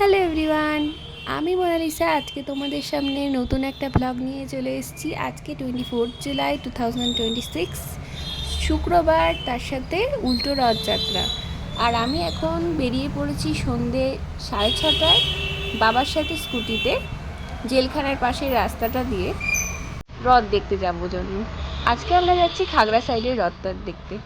Hello everyone, আমি Mona Lisa. আজকে তোমাদের সামনে নতুন একটা ব্লগ নিয়ে চলে এসেছি। আজকে 24 জুলাই 2026 শুক্রবার, তার সাথে উল্টো রথযাত্রা। আর আমি এখন বেরিয়ে পড়েছি সন্ধে 6:30টায় বাবার সাথে স্কুটিতে জেলখানার পাশের রাস্তাটা দিয়ে রথ দেখতে যাবো জন্য। আজকে আমরা যাচ্ছি খাগড়া সাইডের রথটা দেখতে।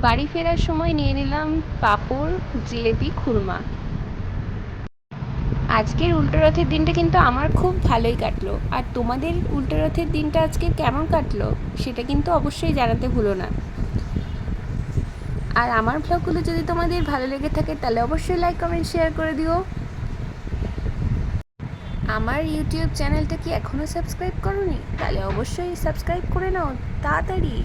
বাড়ি ফেরার সময় নিয়ে নিলাম পাঁপড়, জিলেপি, খুরমা। আজকের উল্টো রথের দিনটা কিন্তু আমার খুব ভালোই কাটলো। আর তোমাদের উল্টো রথের দিনটা আজকে কেমন কাটলো সেটা কিন্তু অবশ্যই জানাতে ভুলো না। আর আমার ব্লগগুলো যদি তোমাদের ভালো লেগে থাকে তাহলে অবশ্যই লাইক, কমেন্ট, শেয়ার করে দিও। আমার ইউটিউব চ্যানেলটা কি এখনও সাবস্ক্রাইব করোনি? তাহলে অবশ্যই সাবস্ক্রাইব করে নাও তাড়াতাড়ি।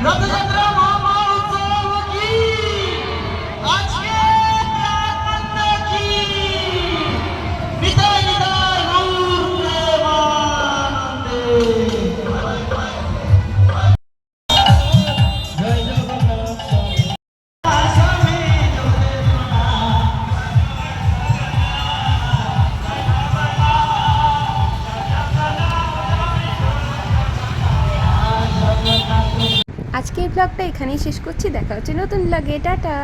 রথযাত্রা মহোৎসব কি আজকে প্রাণবন্ত কি বিদায় বিদায় নূর প্রেমানন্দে। জয় জগন্নাথ স্বামী আজকের ব্লগটা এখানেই শেষ করছি। দেখা হচ্ছে নতুন ব্লগে। টাটা।